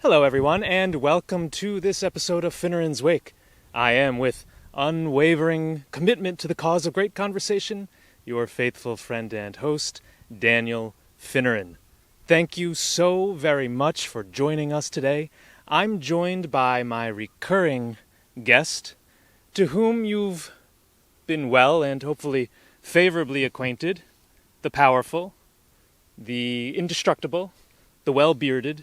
Hello, everyone, and welcome to this episode of Finneran's Wake. I am, with unwavering commitment to the cause of great conversation, your faithful friend and host, Daniel Finneran. Thank you so very much for joining us today. I'm joined by my recurring guest, to whom you've been well and hopefully favorably acquainted, the powerful, the indestructible, the well-bearded,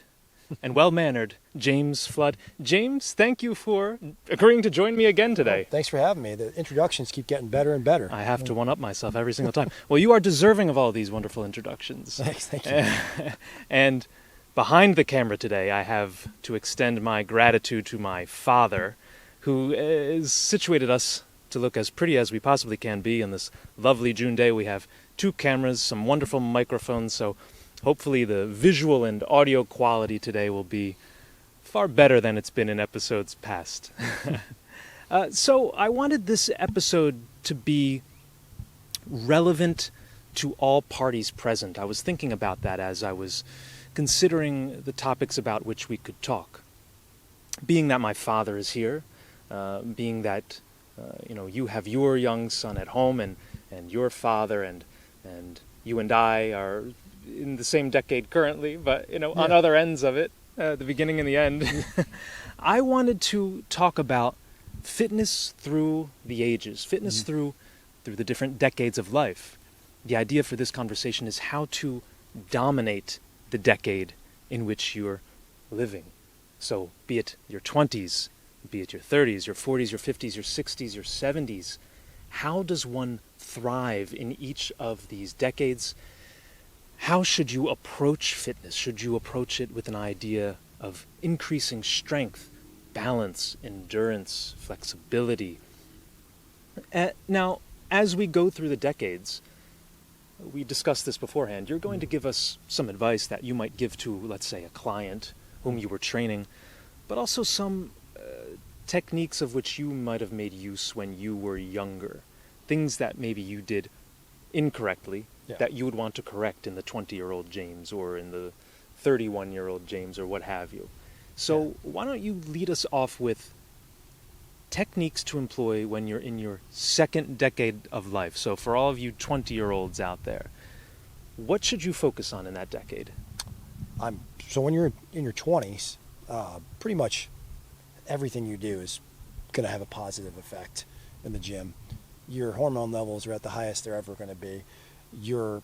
and well-mannered James Flood. James, thank you for agreeing to join me again today. Thanks for having me. The introductions keep getting better and better. I have to one-up myself every single time. Well, you are deserving of all these wonderful introductions. Thanks, thank you. And behind the camera today, I have to extend my gratitude to my father, who has situated us to look as pretty as we possibly can be in this lovely June day. We have 2 cameras, some wonderful microphones, so hopefully the visual and audio quality today will be far better than it's been in episodes past. So I wanted this episode to be relevant to all parties present. I was thinking about that as I was considering the topics about which we could talk. Being that my father is here, being that you have your young son at home, and your father and you and I are in the same decade currently, but on other ends of it, the beginning and the end. I wanted to talk about fitness through the ages, fitness through the different decades of life. The idea for this conversation is how to dominate the decade in which you're living. So be it your 20s, be it your 30s, your 40s, your 50s, your 60s, your 70s, how does one thrive in each of these decades? How should you approach fitness? Should you approach it with an idea of increasing strength, balance, endurance, flexibility? Now, as we go through the decades, we discussed this beforehand, you're going to give us some advice that you might give to, let's say, a client whom you were training, but also some techniques of which you might have made use when you were younger. Things that maybe you did incorrectly, that you would want to correct in the 20-year-old James or in the 31-year-old James or what have you. So why don't you lead us off with techniques to employ when you're in your second decade of life. So for all of you 20-year-olds out there, what should you focus on in that decade? So when you're in your 20s, pretty much everything you do is going to have a positive effect in the gym. Your hormone levels are at the highest they're ever going to be. Your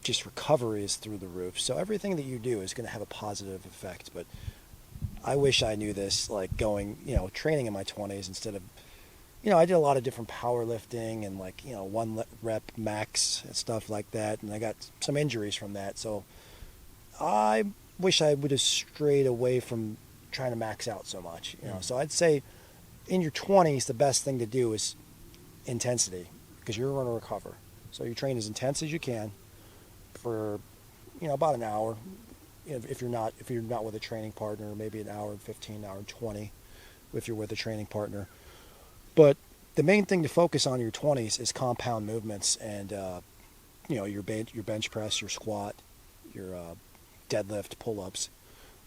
just recovery is through the roof. So everything that you do is going to have a positive effect. But I wish I knew this, like going, training in my 20s instead of, I did a lot of different powerlifting and 1 rep max and stuff like that. And I got some injuries from that. So I wish I would have strayed away from trying to max out so much, So I'd say in your 20s, the best thing to do is intensity, because you're going to recover. So you train as intense as you can for, about an hour. If you're not with a training partner, maybe an hour and 15, an hour and 20, if you're with a training partner. But the main thing to focus on in your 20s is compound movements and, your bench press, your squat, your deadlift, pull-ups.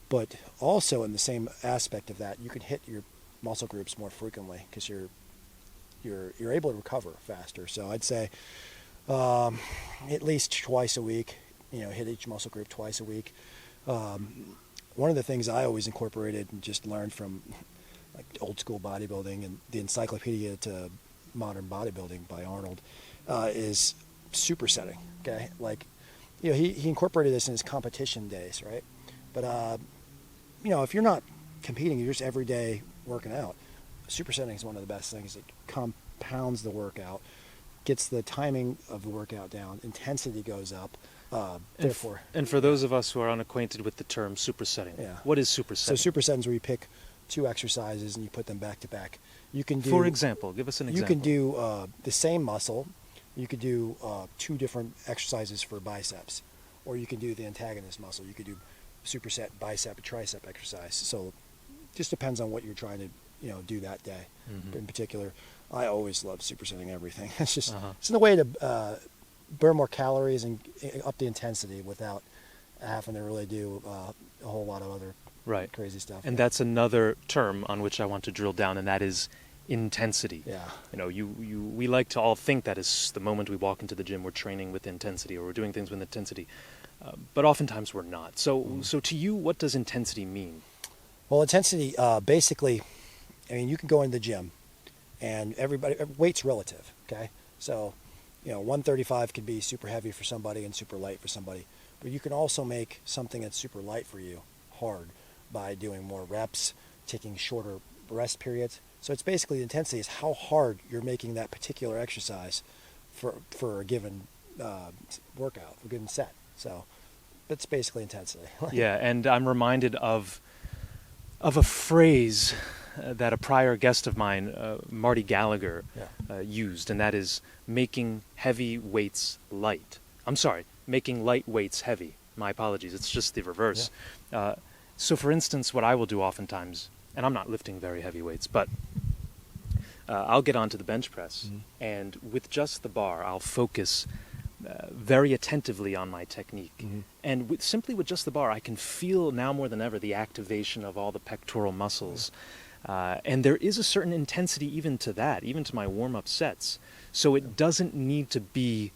But also in the same aspect of that, you can hit your muscle groups more frequently because you're able to recover faster. So I'd say at least twice a week, hit each muscle group twice a week. One of the things I always incorporated and just learned from old school bodybuilding and the Encyclopedia to Modern Bodybuilding by Arnold is supersetting. Okay, he incorporated this in his competition days, right? But if you're not competing, you're just every day working out. Supersetting is one of the best things. It compounds the workout, gets the timing of the workout down, intensity goes up. And for those of us who are unacquainted with the term supersetting, what is supersetting? So supersetting is where you pick 2 exercises and you put them back to back. You can do, for example, give us an example. You can do the same muscle. You could do 2 different exercises for biceps, or you can do the antagonist muscle. You could do superset bicep and tricep exercise. So just depends on what you're trying to do that day. But in particular, I always love supersetting everything. It's just it's a way to burn more calories and up the intensity without having to really do a whole lot of other Right. crazy stuff. And that's another term on which I want to drill down, and that is intensity. Yeah. You know, we like to all think that is the moment we walk into the gym, we're training with intensity, or we're doing things with intensity. But oftentimes we're not. So to you, what does intensity mean? Well, intensity, basically, I mean, you can go into the gym, and weight's relative, okay? So, 135 could be super heavy for somebody and super light for somebody. But you can also make something that's super light for you hard by doing more reps, taking shorter rest periods. So it's basically the intensity is how hard you're making that particular exercise for a given workout, a given set. So that's basically intensity. Yeah, and I'm reminded of a phrase that a prior guest of mine, Marty Gallagher, used, and that is making heavy weights light. I'm sorry, making light weights heavy. My apologies, it's just the reverse. Yeah. So for instance, what I will do oftentimes, and I'm not lifting very heavy weights, but I'll get onto the bench press, and with just the bar, I'll focus very attentively on my technique. And simply with just the bar, I can feel now more than ever the activation of all the pectoral muscles. And there is a certain intensity even to that, even to my warm-up sets. So it doesn't need to be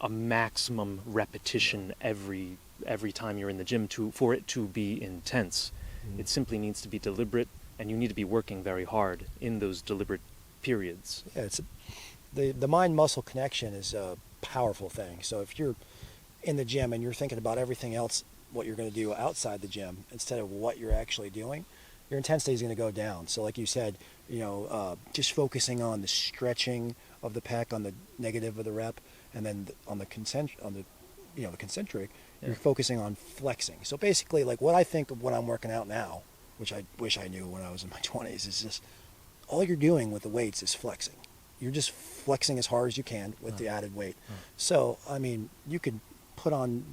a maximum repetition every time you're in the gym for it to be intense. It simply needs to be deliberate, and you need to be working very hard in those deliberate periods. Yeah, the mind-muscle connection is a powerful thing. So if you're in the gym and you're thinking about everything else, what you're going to do outside the gym instead of what you're actually doing, your intensity is going to go down. So like you said, just focusing on the stretching of the pec, on the negative of the rep, and then on the concentric, you're focusing on flexing. So basically, like what I think of when I'm working out now, which I wish I knew when I was in my 20s, is just all you're doing with the weights is flexing. You're just flexing as hard as you can with the added weight. So, I mean, you could put on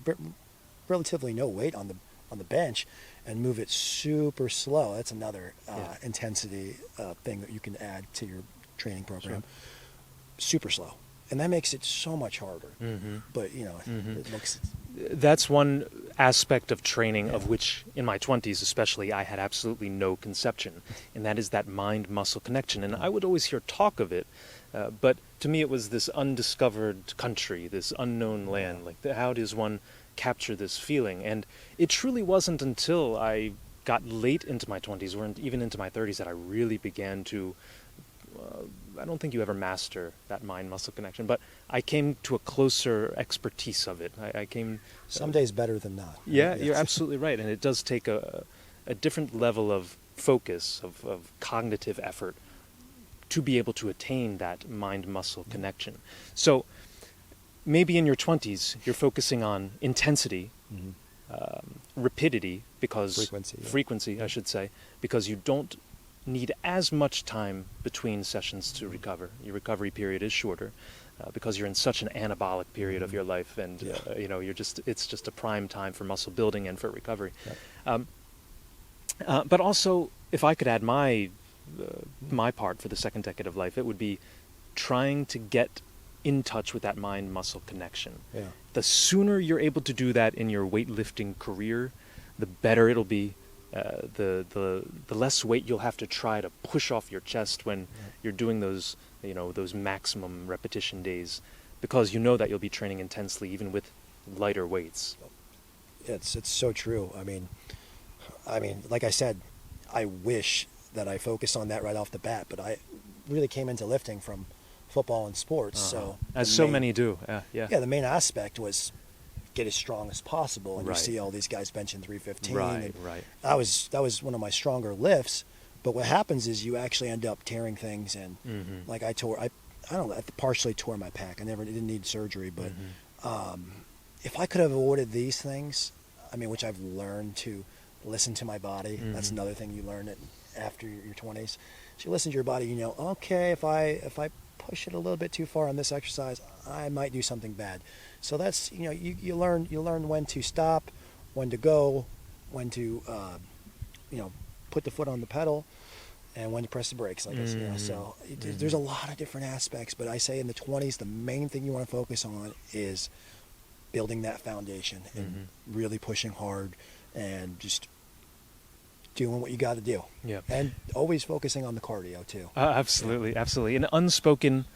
relatively no weight on the bench and move it super slow. That's another intensity thing that you can add to your training program. Super slow. And that makes it so much harder. But, it looks... That's one aspect of training of which, in my 20s especially, I had absolutely no conception, and that is that mind-muscle connection. And I would always hear talk of it, but to me it was this undiscovered country, this unknown land. Like, how does one capture this feeling? And it truly wasn't until I got late into my 20s, or even into my 30s, that I really began to... I don't think you ever master that mind-muscle connection, but I came to a closer expertise of it. I came... Some days better than not. Yeah, you're absolutely right. And it does take a different level of focus, of cognitive effort, to be able to attain that mind-muscle connection. So maybe in your 20s, you're focusing on intensity, rapidity, because... Frequency, I should say, because you don't need as much time between sessions to recover. Your recovery period is shorter because you're in such an anabolic period of your life, and it's just a prime time for muscle building and for recovery. But also, if I could add my part for the second decade of life, it would be trying to get in touch with that mind-muscle connection. The sooner you're able to do that in your weightlifting career, the better it'll be. The less weight you'll have to try to push off your chest when you're doing those maximum repetition days, because you know that you'll be training intensely even with lighter weights. It's so true. I mean, like I said, I wish that I focused on that right off the bat, but I really came into lifting from football and sports. So as so many do. The main aspect was get as strong as possible, and you see all these guys benching 315. Right. That was one of my stronger lifts. But what happens is you actually end up tearing things, and like I partially tore my pec. I didn't need surgery, but if I could have avoided these things, which I've learned to listen to my body. That's another thing you learn after your 20s. So you listen to your body. Okay, if I push it a little bit too far on this exercise, I might do something bad. So that's you learn when to stop, when to go, when to put the foot on the pedal, and when to press the brakes. So there's a lot of different aspects. But I say in the 20s, the main thing you want to focus on is building that foundation and really pushing hard and just doing what you got to do. Yeah. And always focusing on the cardio too. Absolutely, absolutely. And unspoken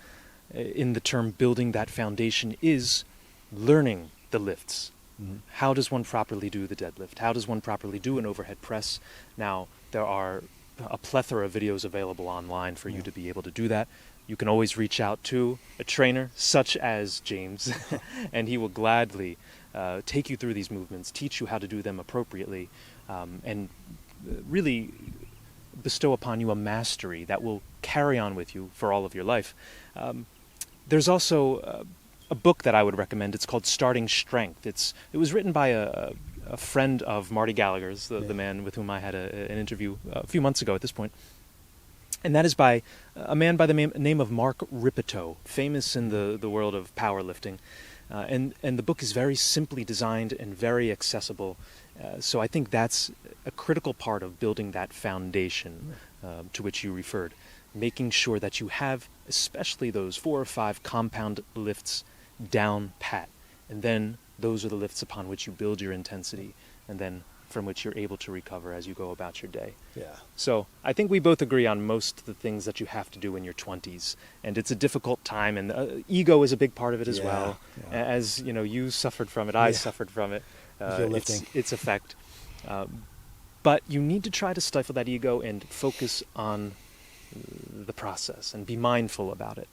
in the term building that foundation is learning the lifts. Mm-hmm. How does one properly do the deadlift? How does one properly do an overhead press? Now, there are a plethora of videos available online for you to be able to do that. You can always reach out to a trainer such as James, and he will gladly take you through these movements, teach you how to do them appropriately, and really bestow upon you a mastery that will carry on with you for all of your life. There's also a book that I would recommend. It's called Starting Strength. It was written by a friend of Marty Gallagher's, the man with whom I had an interview a few months ago at this point. And that is by a man by the name of Mark Ripito, famous in the world of powerlifting. And the book is very simply designed and very accessible. So I think that's a critical part of building that foundation to which you referred. Making sure that you have especially those 4 or 5 compound lifts down pat. And then those are the lifts upon which you build your intensity, and then from which you're able to recover as you go about your day. Yeah. So I think we both agree on most of the things that you have to do in your 20s. And it's a difficult time, and ego is a big part of it as well. Yeah. As you know, you suffered from it, I suffered from it. Its effect. But you need to try to stifle that ego and focus on the process and be mindful about it.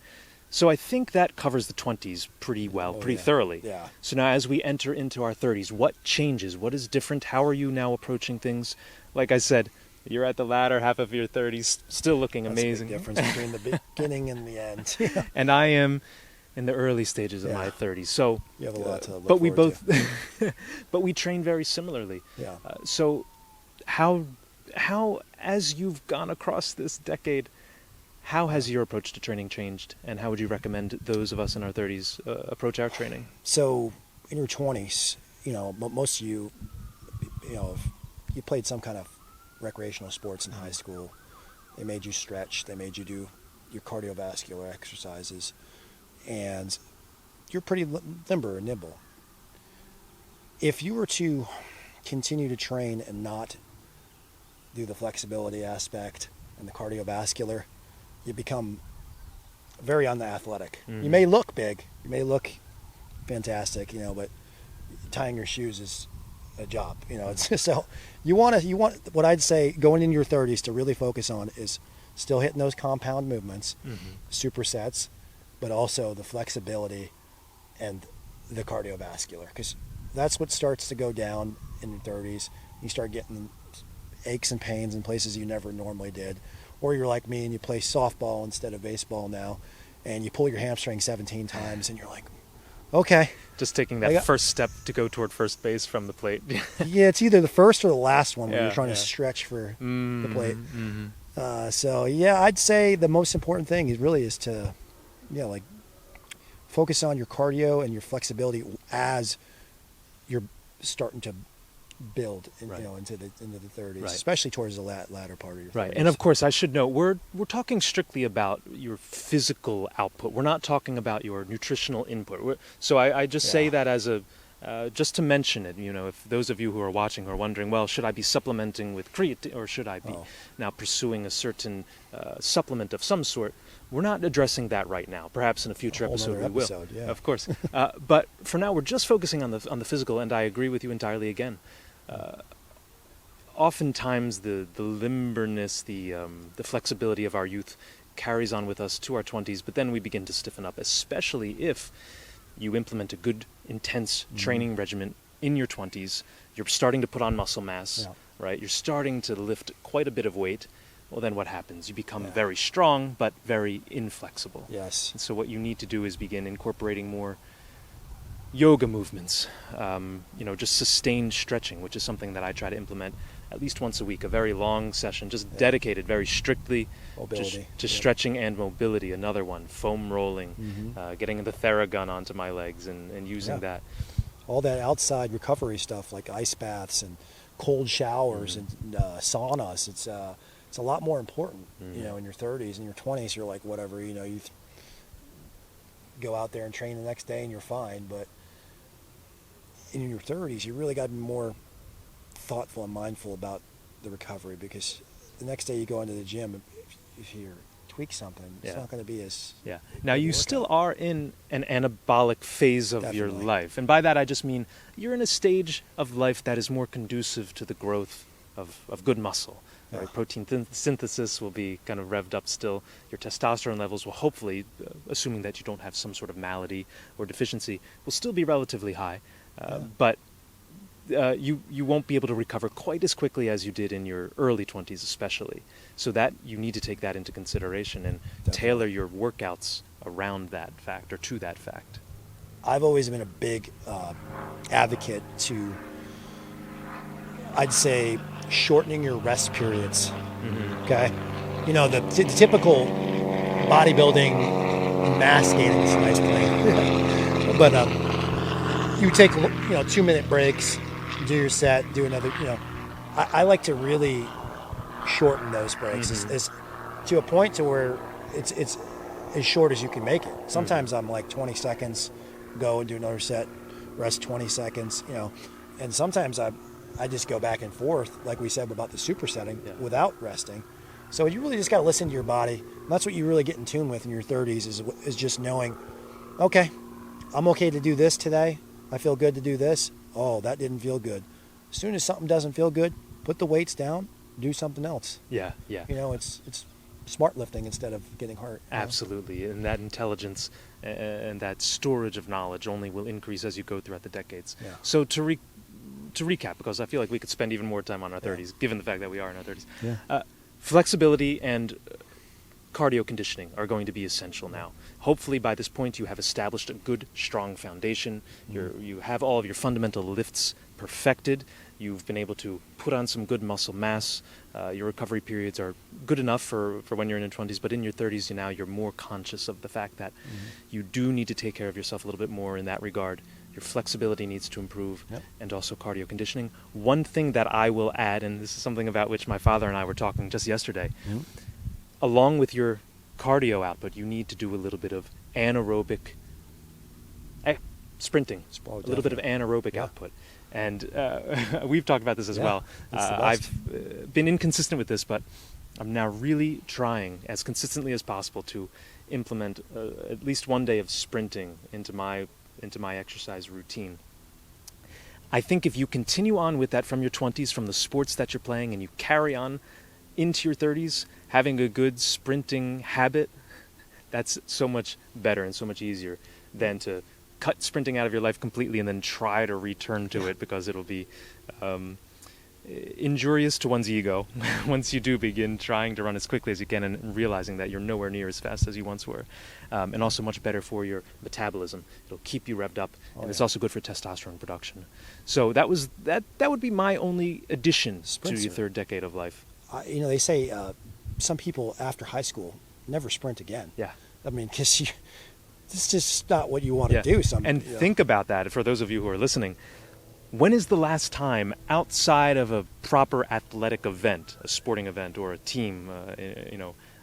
So I think that covers the 20s pretty well, pretty thoroughly. Yeah. So now as we enter into our 30s, what changes? What is different? How are you now approaching things? Like I said, you're at the latter half of your 30s, still looking amazing. That's a big difference between the beginning and the end. And I am in the early stages of my 30s. So you have a lot to look but we forward both to. but we train very similarly. Yeah. So how as you've gone across this decade, how has your approach to training changed, and how would you recommend those of us in our 30s approach our training? So in your 20s, most of you, if you played some kind of recreational sports in high school, they made you stretch, they made you do your cardiovascular exercises, and you're pretty limber and nimble. If you were to continue to train and not do the flexibility aspect and the cardiovascular, you become very unathletic. You may look big, you may look fantastic, but tying your shoes is a job. It's so you want what I'd say going into your 30s to really focus on is still hitting those compound movements, supersets, but also the flexibility and the cardiovascular, because that's what starts to go down in your 30s. You start getting aches and pains in places you never normally did. Or you're like me and you play softball instead of baseball now, and you pull your hamstring 17 times, and you're like, okay. Just taking that first step to go toward first base from the plate. Yeah, it's either the first or the last one where you're trying to stretch for the plate. So, I'd say the most important thing is to, focus on your cardio and your flexibility as you're starting to build into the 30s, especially towards the latter part of your 30s. Right. And of course I should note we're talking strictly about your physical output. We're not talking about your nutritional input. So I just say that as just to mention it, if those of you who are watching are wondering, well, should I be supplementing with creatine, or should I be now pursuing a certain supplement of some sort? We're not addressing that right now. Perhaps in a future episode we will. Yeah. Of course. But for now we're just focusing on the physical, and I agree with you entirely again. Oftentimes the limberness, the flexibility of our youth carries on with us to our 20s, but then we begin to stiffen up, especially if you implement a good, intense training regimen in your 20s. You're starting to put on muscle mass, right? You're starting to lift quite a bit of weight. Well, then what happens? You become very strong, but very inflexible. Yes. And so what you need to do is begin incorporating more yoga movements, just sustained stretching, which is something that I try to implement at least once a week, a very long session, just dedicated very strictly to stretching and mobility. Another one, foam rolling, getting the Theragun onto my legs and using that. All that outside recovery stuff like ice baths and cold showers and saunas, it's a lot more important, in your 30s. In your 20s, you're like, whatever, you go out there and train the next day and you're fine, but in your 30s, you really got to be more thoughtful and mindful about the recovery, because the next day you go into the gym, if you tweak something, it's not going to be as Now you still are in an anabolic phase of your Definitely. life, and by that I just mean you're in a stage of life that is more conducive to the growth of good muscle. Right? Protein synthesis will be kind of revved up still. Your testosterone levels will hopefully, assuming that you don't have some sort of malady or deficiency, will still be relatively high. But you won't be able to recover quite as quickly as you did in your early 20s especially. So that you need to take that into consideration and tailor your workouts around that fact or to that fact. I've always been a big advocate to, I'd say, shortening your rest periods. Okay? You know, the typical bodybuilding mass gaining is a nice thing. But you take 2-minute breaks, do your set, do another. I like to really shorten those breaks as to a point to where it's as short as you can make it. Sometimes I'm like 20 seconds, go and do another set, rest 20 seconds, and sometimes I just go back and forth, like we said about the supersetting, without resting. So you really just got to listen to your body. And that's what you really get in tune with in your 30s is just knowing, okay, I'm okay to do this today. I feel good to do this. Oh, that didn't feel good. As soon as something doesn't feel good, put the weights down, do something else. Yeah. It's smart lifting instead of getting hurt. Absolutely. And that intelligence and that storage of knowledge only will increase as you go throughout the decades. Yeah. So to recap, because I feel like we could spend even more time on our 30s, given the fact that we are in our 30s. Yeah. Flexibility and cardio conditioning are going to be essential now. Hopefully by this point you have established a good, strong foundation. You have all of your fundamental lifts perfected. You've been able to put on some good muscle mass. Your recovery periods are good enough for when you're in your 20s, but in your 30s now you're more conscious of the fact that you do need to take care of yourself a little bit more in that regard. Your flexibility needs to improve, and also cardio conditioning. One thing that I will add, and this is something about which my father and I were talking just yesterday, along with your cardio output, you need to do a little bit of anaerobic sprinting, a little bit of anaerobic output. And we've talked about this as well. I've been inconsistent with this, but I'm now really trying as consistently as possible to implement at least one day of sprinting into my exercise routine. I think if you continue on with that from your 20s, from the sports that you're playing, and you carry on into your 30s, having a good sprinting habit, that's so much better and so much easier than to cut sprinting out of your life completely and then try to return to it, because it'll be injurious to one's ego once you do begin trying to run as quickly as you can and realizing that you're nowhere near as fast as you once were. And also much better for your metabolism. It'll keep you revved up, and it's also good for testosterone production. So that would be my only addition to your third decade of life. They say some people after high school never sprint again. Yeah. I mean, because it's just not what you want to do. Think about that, for those of you who are listening. When is the last time, outside of a proper athletic event, a sporting event or a team,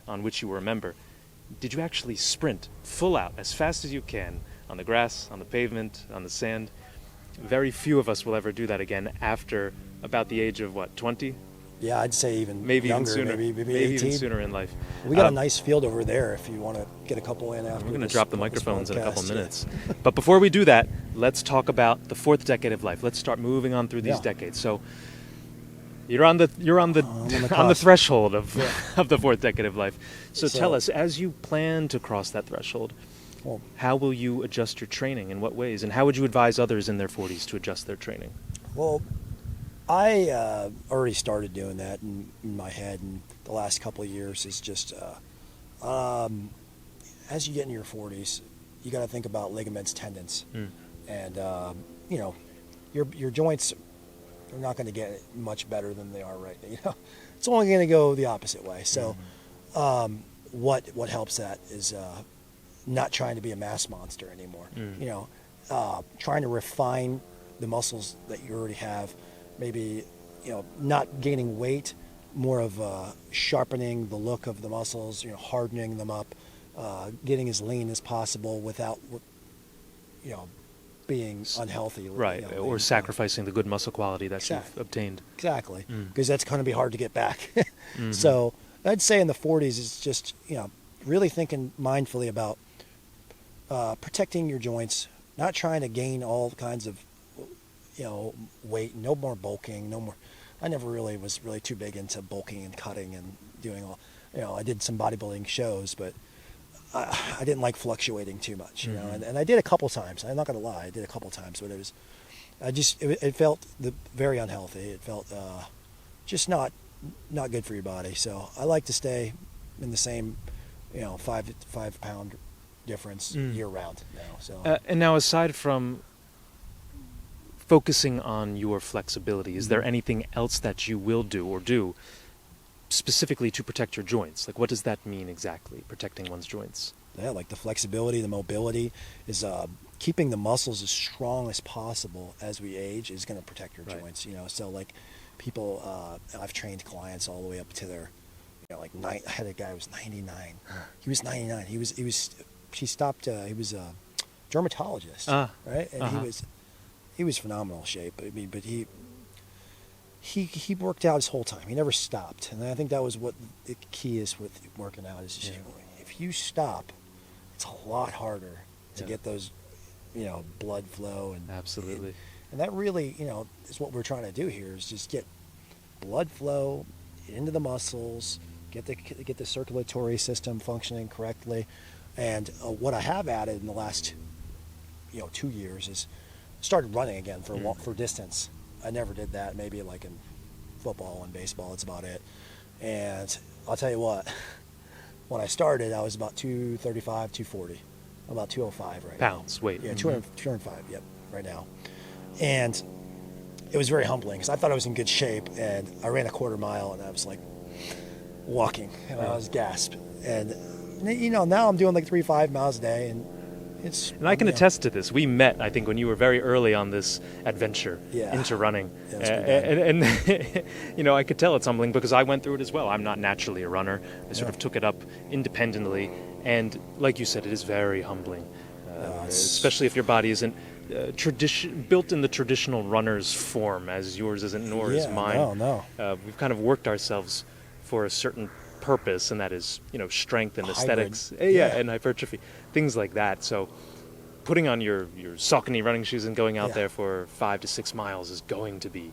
on which you were a member, did you actually sprint full out as fast as you can on the grass, on the pavement, on the sand? Very few of us will ever do that again after about the age of 20? Yeah, I'd say even maybe younger, even sooner. maybe Maybe 18. even sooner in life. We got a nice field over there if you want to get a couple in after. We're going to drop the microphones in a couple minutes. But before we do that, let's talk about the fourth decade of life. Let's start moving on through these decades. So you're on the threshold of the fourth decade of life. So tell us, as you plan to cross that threshold, how will you adjust your training? In what ways? And how would you advise others in their 40s to adjust their training? Well, I already started doing that in my head, and the last couple of years is just as you get into your 40s, you got to think about ligaments, tendons, and your joints are not going to get much better than they are right now. It's only going to go the opposite way. So, what helps that is not trying to be a mass monster anymore. Trying to refine the muscles that you already have. Maybe, not gaining weight, more of sharpening the look of the muscles, hardening them up, getting as lean as possible without, being unhealthy. Right, you know, or sacrificing the good muscle quality that you've obtained. Exactly, because that's going to be hard to get back. So I'd say in the 40s, it's just, really thinking mindfully about protecting your joints, not trying to gain all kinds of, weight, no more bulking, no more. I never really was too big into bulking and cutting and doing all, I did some bodybuilding shows, but I didn't like fluctuating too much, and I did a couple times. I'm not going to lie, I did a couple times, but it felt very unhealthy. It felt just not good for your body. So I like to stay in the same, 5 pound difference year round now. So and now, aside from focusing on your flexibility, is there anything else that you will do specifically to protect your joints? Like, what does that mean exactly, protecting one's joints? Yeah, like the flexibility, the mobility is keeping the muscles as strong as possible as we age is going to protect your joints. So like people, I've trained clients all the way up to their, I had a guy who was 99. He was 99. He was a dermatologist, right? And he was phenomenal shape. I mean, but he worked out his whole time. He never stopped. And I think that was what the key is with working out is just, if you stop, it's a lot harder to get those, blood flow. And absolutely. And that really, is what we're trying to do here is just get blood flow into the muscles, get the circulatory system functioning correctly. And what I have added in the last, 2 years is started running again for distance. I never did that. Maybe like in football and baseball, it's about it. And I'll tell you what, when I started, I was about 235, 240. I'm about 205 right now. Pounds, weight. Yeah, 205, yep, right now. And it was very humbling because I thought I was in good shape, and I ran a quarter mile, and I was like walking, and I was gasped. And, now I'm doing like 3-5 miles a day, and and I can attest to this. We met, I think, when you were very early on this adventure into running. And I could tell it's humbling because I went through it as well. I'm not naturally a runner. I sort of took it up independently. And like you said, it is very humbling, especially if your body isn't built in the traditional runner's form as yours isn't, nor is mine. No. We've kind of worked ourselves for a certain purpose, and that is, strength and aesthetics, and hypertrophy, things like that. So putting on your Saucony running shoes and going out there for 5 to 6 miles is going to be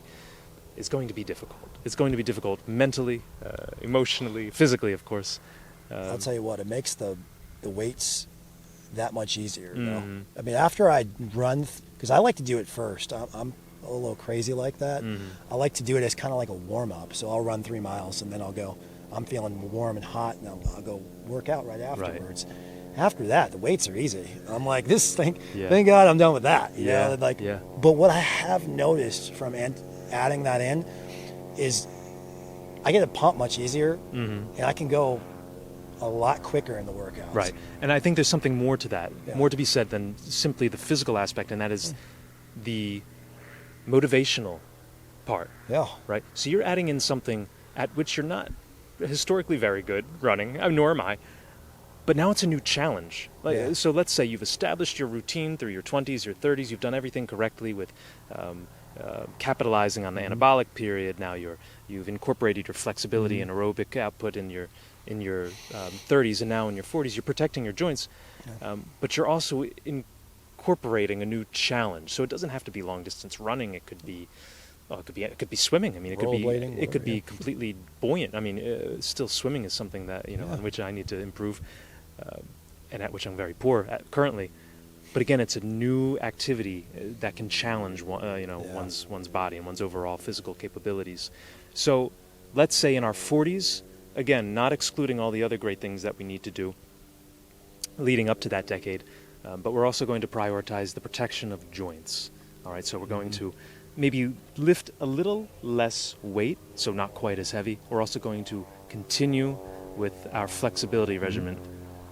difficult. It's going to be difficult mentally, emotionally, physically, of course. I'll tell you what, it makes the weights that much easier. I mean, after I run, because I like to do it first. I'm a little crazy like that. I like to do it as kind of like a warm up. So I'll run 3 miles and then I'll go. I'm feeling warm and hot, and I'll go work out right afterwards. Right. After that, the weights are easy. I'm like, thank God I'm done with that. But what I have noticed from adding that in is I get a pump much easier, and I can go a lot quicker in the workouts. Right. And I think there's something more to that, more to be said than simply the physical aspect, and that is the motivational part. Yeah. Right. So you're adding in something at which you're not historically very good running, nor am I, but now it's a new challenge. So let's say you've established your routine through your 20s, your 30s, you've done everything correctly with capitalizing on the anabolic period. Now you've incorporated your flexibility and aerobic output in your 30s, and now in your 40s you're protecting your joints, but you're also incorporating a new challenge. So it doesn't have to be long distance running. It could be swimming. I mean, it could be completely buoyant. I mean, still swimming is something that on which I need to improve, and at which I'm very poor at currently. But again, it's a new activity that can challenge one's body and one's overall physical capabilities. So, let's say in our 40s, again, not excluding all the other great things that we need to do leading up to that decade, but we're also going to prioritize the protection of joints. All right, so we're going to maybe lift a little less weight, so not quite as heavy. We're also going to continue with our flexibility regimen.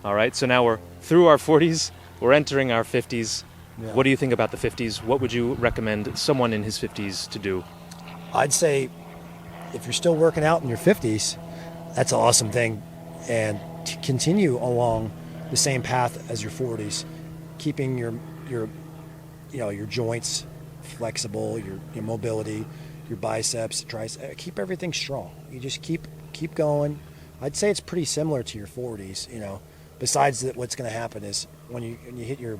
All right, so now we're through our 40s, we're entering our 50s. Yeah. What do you think about the 50s? What would you recommend someone in his 50s to do? I'd say if you're still working out in your 50s, that's an awesome thing. And to continue along the same path as your 40s, keeping your your joints flexible, your mobility, your biceps, triceps, keep everything strong. You just keep going. I'd say it's pretty similar to your 40s. Besides that, what's going to happen is when you hit your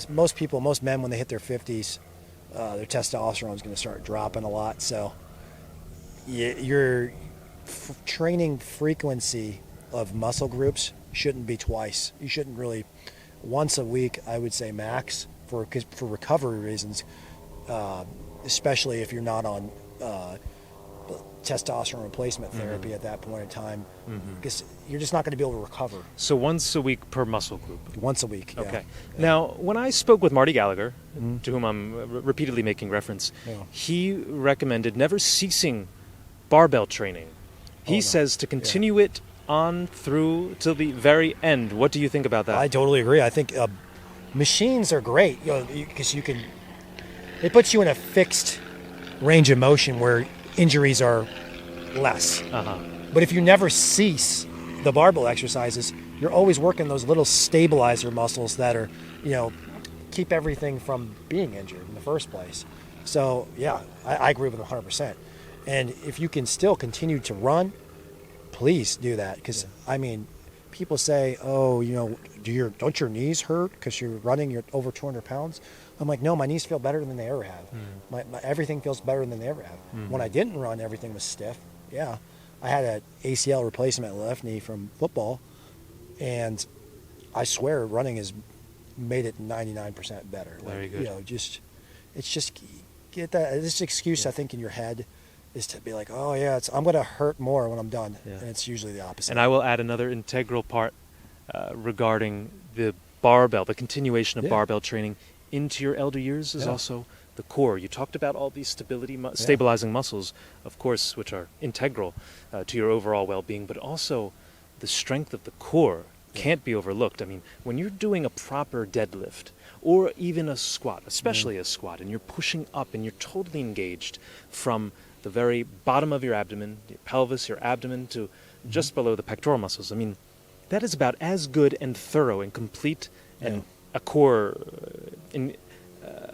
most men, when they hit their 50s, their testosterone is going to start dropping a lot. So your training frequency of muscle groups shouldn't be twice. You shouldn't really, once a week, I would say max for recovery reasons, especially if you're not on testosterone replacement therapy at that point in time, because you're just not going to be able to recover. So once a week per muscle group? Once a week, yeah. Okay. Now, when I spoke with Marty Gallagher, to whom I'm repeatedly making reference, he recommended never ceasing barbell training. He says to continue it on through till the very end. What do you think about that? I totally agree. I think machines are great, because it puts you in a fixed range of motion where injuries are less. But if you never cease the barbell exercises, you're always working those little stabilizer muscles that are, keep everything from being injured in the first place. So yeah, I agree with 100%. And if you can still continue to run, please do that. Because people say, oh, don't your knees hurt because you're running, you're over 200 pounds? I'm like, no, my knees feel better than they ever have. My everything feels better than they ever have. When I didn't run, everything was stiff. Yeah, I had an ACL replacement left knee from football, and I swear running has made it 99% better. Very good. It's just get that. This excuse I think in your head is to be like, oh yeah, I'm going to hurt more when I'm done, and it's usually the opposite. And I will add another integral part regarding the barbell, the continuation of barbell training into your elder years is also the core. You talked about all these stabilizing muscles, of course, which are integral to your overall well-being, but also the strength of the core can't be overlooked. I mean, when you're doing a proper deadlift or even a squat, especially a squat, and you're pushing up and you're totally engaged from the very bottom of your abdomen, your pelvis, your abdomen, to just below the pectoral muscles. I mean, that is about as good and thorough and complete and a core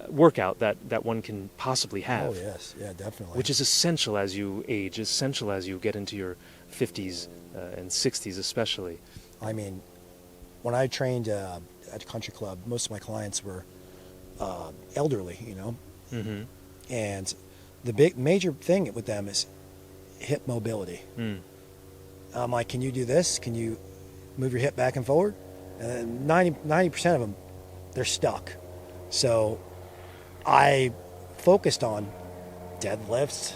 workout that one can possibly have. Oh, yes. Yeah, definitely. Which is essential as you age, essential as you get into your 50s and 60s especially. I mean, when I trained at a country club, most of my clients were elderly, and the major thing with them is hip mobility. I'm like, can you do this? Can you move your hip back and forward? And 90% of them, they're stuck. So I focused on deadlifts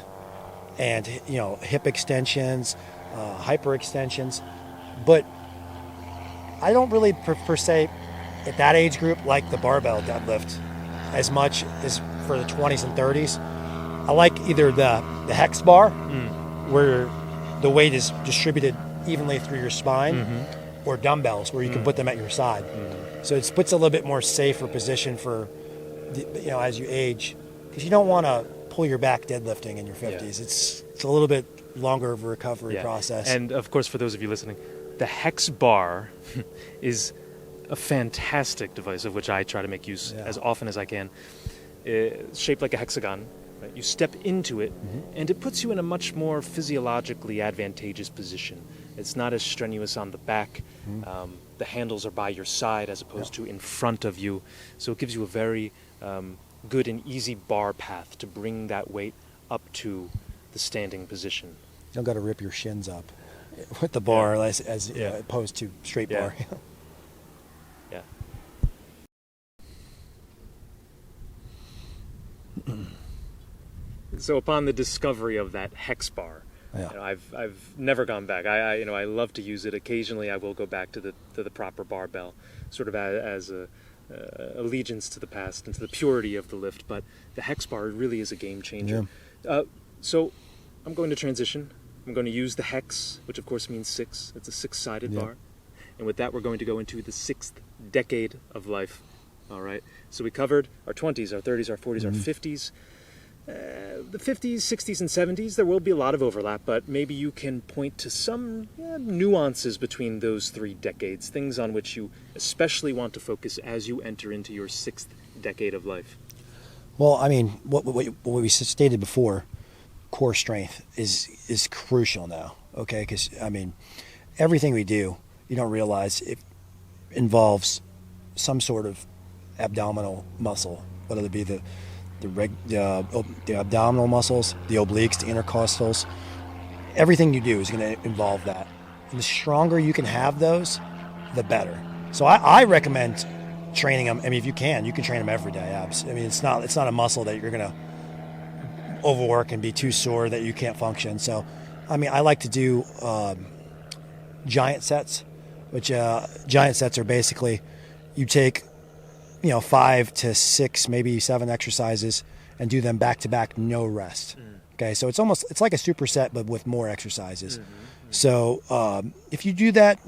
and hip extensions, hyper extensions, but I don't really per se at that age group like the barbell deadlift as much as for the 20s and 30s. I like either the hex bar, where the weight is distributed evenly through your spine, or dumbbells where you can put them at your side. So it puts a little bit more safer position for as you age, because you don't want to pull your back deadlifting in your 50s. It's a little bit longer of a recovery process. And of course, for those of you listening, the hex bar is a fantastic device of which I try to make use as often as I can. It's shaped like a hexagon. Right? You step into it, and it puts you in a much more physiologically advantageous position. It's not as strenuous on the back. The handles are by your side as opposed to in front of you. So it gives you a very good and easy bar path to bring that weight up to the standing position. You don't got to rip your shins up with the bar as opposed to straight bar. Yeah. So upon the discovery of that hex bar, I've never gone back. I love to use it. Occasionally, I will go back to the proper barbell, sort of as a allegiance to the past and to the purity of the lift. But the hex bar really is a game changer. So I'm going to transition. I'm going to use the hex, which of course means 6. It's a 6-sided bar. And with that, we're going to go into the 6th decade of life. All right. So we covered our 20s, our 30s, our 40s, our 50s. The 50s, 60s, and 70s, there will be a lot of overlap, but maybe you can point to some nuances between those 3 decades, things on which you especially want to focus as you enter into your 6th decade of life? Well, I mean, what we stated before, core strength is crucial now. Okay, because I mean, everything we do, you don't realize it involves some sort of abdominal muscle, whether it be the abdominal muscles, the obliques, the intercostals. Everything you do is going to involve that. And the stronger you can have those, the better. So I recommend training them. I mean, if you can train them every day. Abs. I mean, it's not a muscle that you're going to overwork and be too sore that you can't function. So, I mean, I like to do giant sets, which giant sets are basically you take 5 to 6, maybe 7 exercises and do them back to back, no rest. Okay, so it's like a superset but with more exercises. So if you do that,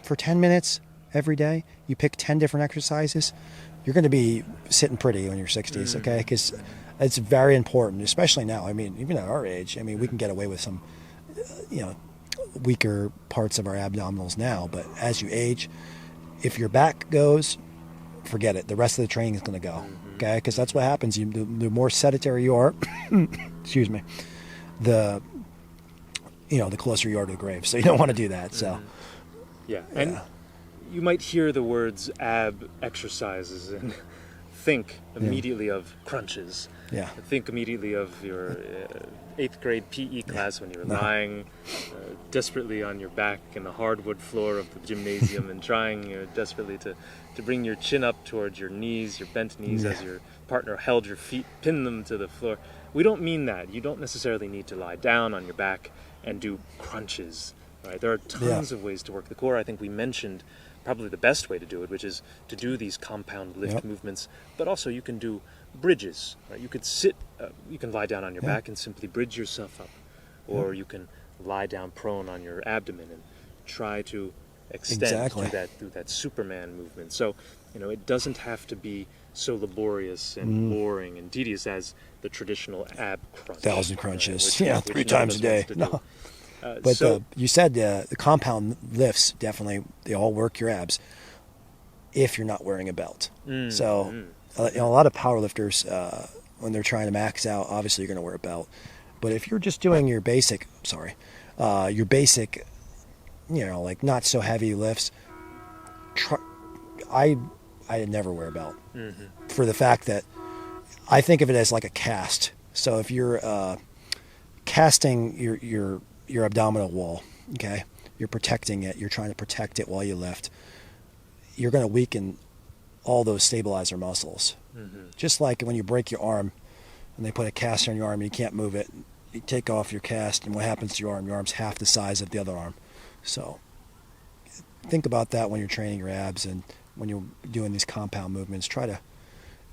for 10 minutes every day, you pick 10 different exercises, you're going to be sitting pretty when you're 60s. Okay, because it's very important, especially now. I mean, even at our age, I mean, we can get away with some, weaker parts of our abdominals now. But as you age, if your back goes, forget it. The rest of the training is going to go. Okay, because that's what happens. The more sedentary you are, excuse me, the closer you are to the grave. So you don't want to do that. So and you might hear the words ab exercises and think immediately of crunches. Yeah. Think immediately of your 8th grade PE class when you were lying desperately on your back in the hardwood floor of the gymnasium and trying desperately to bring your chin up towards your knees, your bent knees, as your partner held your feet, pinned them to the floor. We don't mean that. You don't necessarily need to lie down on your back and do crunches. Right? There are tons of ways to work the core. I think we mentioned probably the best way to do it, which is to do these compound lift movements. But also you can do bridges. Right? You could sit, you can lie down on your back and simply bridge yourself up. Or you can lie down prone on your abdomen and try to extend through that Superman movement. So, it doesn't have to be so laborious and boring and tedious as the traditional ab crunch. 1,000 crunches, which 3 times a day. No. But you said the compound lifts, definitely, they all work your abs if you're not wearing a belt. So a lot of powerlifters, when they're trying to max out, obviously you're going to wear a belt. But if you're just doing your basic, like not so heavy lifts, I never wear a belt for the fact that I think of it as like a cast. So if you're casting your abdominal wall, okay, you're protecting it, you're trying to protect it while you lift, you're going to weaken all those stabilizer muscles. Just like when you break your arm and they put a cast on your arm and you can't move it, you take off your cast and what happens to your arm? Your arm's half the size of the other arm. So think about that when you're training your abs and when you're doing these compound movements. Try to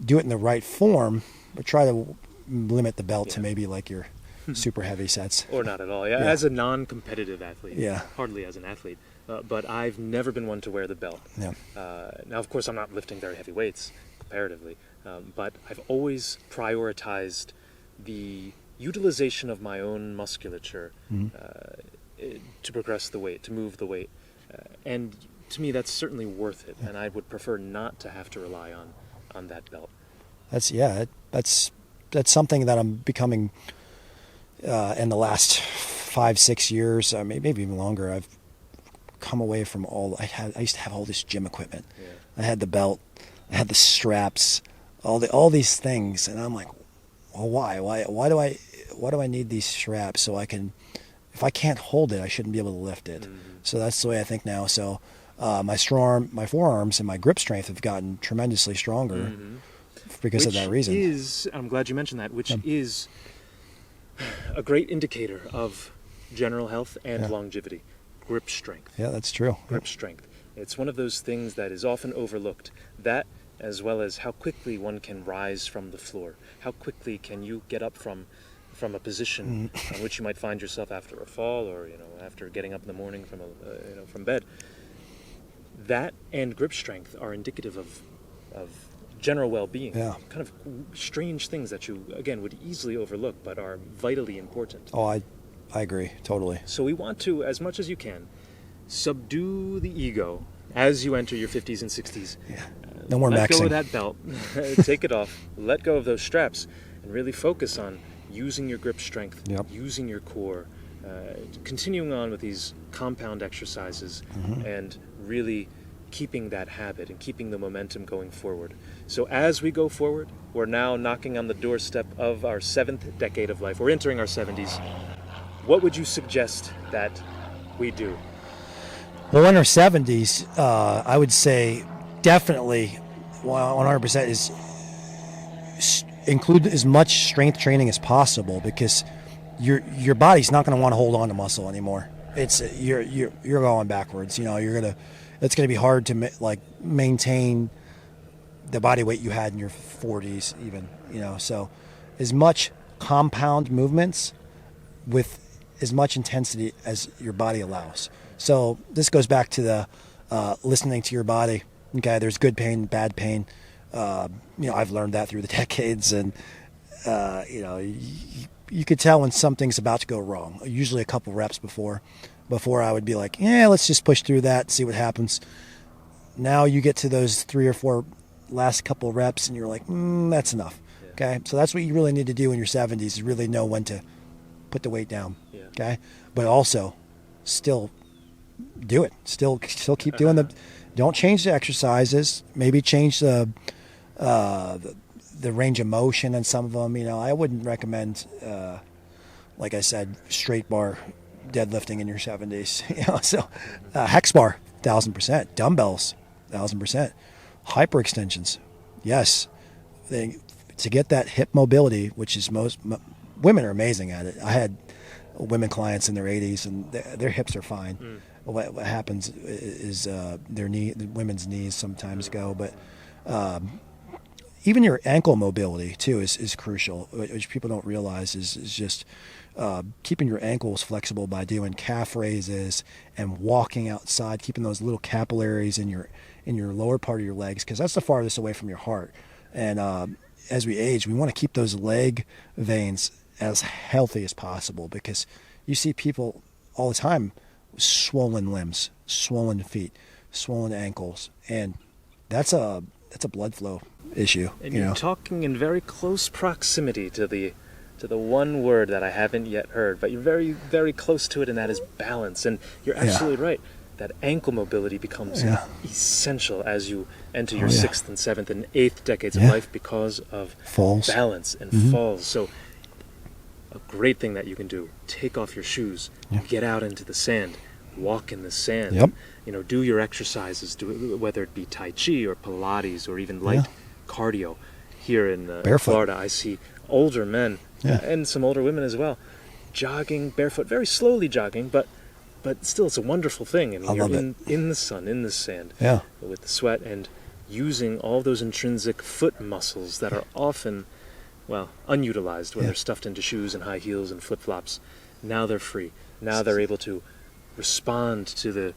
do it in the right form, but try to limit the belt to maybe like your super heavy sets. Or not at all. As a non-competitive athlete, hardly as an athlete, but I've never been one to wear the belt. Now, of course, I'm not lifting very heavy weights comparatively, but I've always prioritized the utilization of my own musculature to progress the weight, to move the weight. And to me, that's certainly worth it, and I would prefer not to have to rely on that belt. That's something that I'm becoming in the last 5-6 years, maybe even longer. I've come away from I used to have all this gym equipment. I had the belt, I had the straps, all these things, and I'm like, well, why do I need these straps so I can, if I can't hold it, I shouldn't be able to lift it. So that's the way I think now. So my forearms and my grip strength have gotten tremendously stronger because of that reason. I'm glad you mentioned that, which is a great indicator of general health and longevity. Grip strength. Yeah, that's true. Grip strength. It's one of those things that is often overlooked. That, as well as how quickly one can rise from the floor. How quickly can you get up from a position in which you might find yourself after a fall, or after getting up in the morning from bed. That and grip strength are indicative of general well-being. Kind of strange things that you again would easily overlook, but are vitally important. Oh, I agree totally. So we want to, as much as you can, subdue the ego as you enter your 50s and 60s, No more let go maxing. of that belt, take it off, let go of those straps, and really focus on using your grip strength, Yep. using your core, continuing on with these compound exercises, and really keeping that habit and keeping the momentum going forward. So as we go forward, we're now knocking on the doorstep of our 7th decade of life. We're entering our 70s. What would you suggest that we do? Well, in our 70s, I would say definitely 100% is include as much strength training as possible, because your body's not going to want to hold on to muscle anymore. It's you're going backwards. It's gonna be hard to maintain the body weight you had in your 40s even. So as much compound movements with as much intensity as your body allows. So this goes back to the listening to your body. Okay, there's good pain, bad pain. I've learned that through the decades, and you could tell when something's about to go wrong. Usually a couple reps before I would be like, yeah, let's just push through that, see what happens. Now you get to those 3 or 4 last couple reps, and you're like, that's enough. Yeah. Okay, so that's what you really need to do in your 70s, is really know when to put the weight down. Yeah. Okay, but also still do it. Still keep doing the. Don't change the exercises. Maybe change the range of motion in some of them. I wouldn't recommend, like I said, straight bar deadlifting in your 70s. So hex bar, 1,000%. Dumbbells, 1,000%. Hyperextensions, yes. To get that hip mobility, which is women are amazing at it. I had women clients in their 80s, and their hips are fine. What happens is the women's knees sometimes go, but even your ankle mobility too is crucial, which people don't realize is just keeping your ankles flexible by doing calf raises and walking outside, keeping those little capillaries in your lower part of your legs, because that's the farthest away from your heart. And as we age, we want to keep those leg veins as healthy as possible, because you see people all the time with swollen limbs, swollen feet, swollen ankles, and that's a blood flow issue. And you're talking in very close proximity to the one word that I haven't yet heard, but you're very, very close to it, and that is balance. And you're absolutely right. That ankle mobility becomes essential as you enter your 6th and 7th and 8th decades of life, because of falls, balance and falls. So a great thing that you can do: take off your shoes, get out into the sand, walk in the sand. Do your exercises, whether it be Tai Chi or Pilates or even light cardio. Here in Florida, I see older men and some older women as well, jogging barefoot, very slowly jogging, but still, it's a wonderful thing. And you're in the sun, in the sand, with the sweat, and using all those intrinsic foot muscles that are often, unutilized when they're stuffed into shoes and high heels and flip-flops. Now they're free. Now they're able to respond to the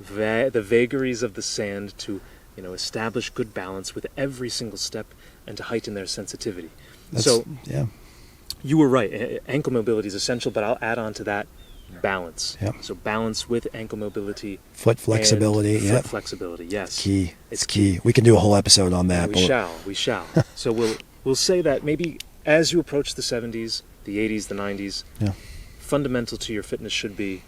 vagaries of the sand, to establish good balance with every single step, and to heighten their sensitivity. You were right. Ankle mobility is essential, but I'll add on to that balance. So balance with ankle mobility, foot flexibility. Foot flexibility, yes. It's key. We can do a whole episode on that. We shall. So we'll say that maybe as you approach the 70s, the 80s, the 90s, fundamental to your fitness should be,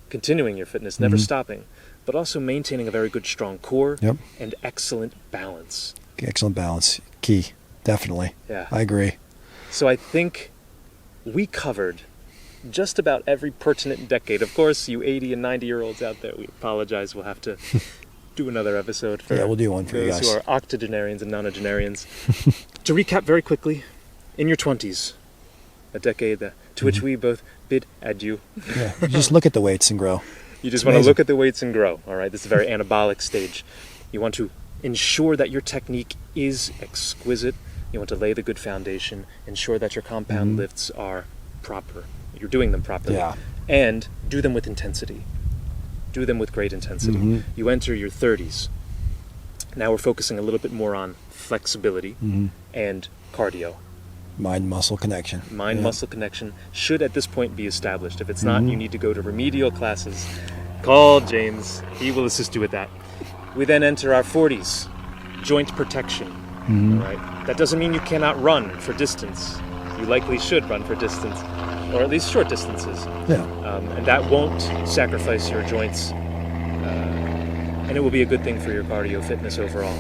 continuing your fitness, never stopping, but also maintaining a very good, strong core and excellent balance. Excellent balance. Key. Definitely. Yeah. I agree. So I think we covered just about every pertinent decade. Of course, you 80 and 90-year-olds out there, we apologize. We'll have to do another episode for we'll do one for you guys who are octogenarians and nonagenarians. To recap very quickly, in your 20s, a decade to which we both bid adieu. You just look at the weights and grow. You just want to look at the weights and grow, all right? This is a very anabolic stage. You want to ensure that your technique is exquisite. You want to lay the good foundation, ensure that your compound lifts are proper. You're doing them properly. And do them with intensity. Do them with great intensity. You enter your 30s. Now we're focusing a little bit more on flexibility and cardio. Mind-muscle connection. Mind-muscle connection should at this point be established. If it's not, you need to go to remedial classes Call James. He will assist you with that. We then enter our 40s, joint protection. All right. That doesn't mean you cannot run for distance. You likely should run for distance, or at least short distances. Yeah. And that won't sacrifice your joints, and it will be a good thing for your cardio fitness overall.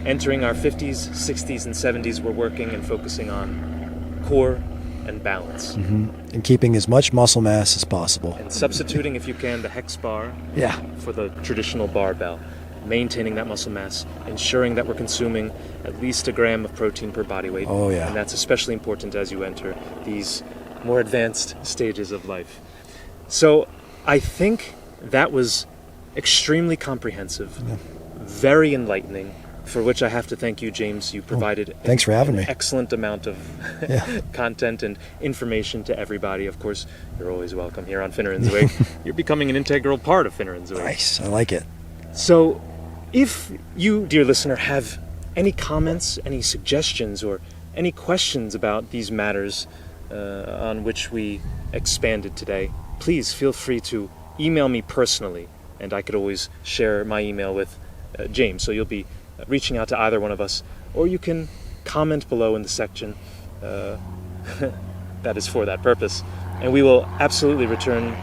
Entering our 50s, 60s, and 70s, we're working and focusing on core and balance. And keeping as much muscle mass as possible. And substituting, if you can, the hex bar Yeah. for the traditional barbell. Maintaining that muscle mass, ensuring that we're consuming at least a gram of protein per body weight. Oh, yeah. And that's especially important as you enter these more advanced stages of life. So I think that was extremely comprehensive, very enlightening, for which I have to thank you, James. You provided Thanks for having an me. excellent amount of Yeah. content and information to everybody. Of course, you're always welcome here on Finneran's Way. You're becoming an integral part of Finneran's Way. Nice. I like it. So, if you, dear listener, have any comments, any suggestions, or any questions about these matters on which we expanded today, please feel free to email me personally, and I could always share my email with James. So you'll be reaching out to either one of us, or you can comment below in the section that is for that purpose, and we will absolutely return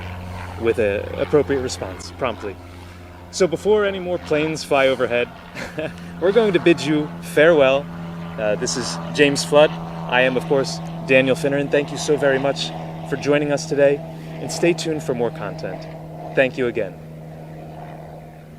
with an appropriate response promptly. So before any more planes fly overhead, we're going to bid you farewell. This is James Flood. I am, of course, Daniel Finneran. Thank you so very much for joining us today, and stay tuned for more content. Thank you again.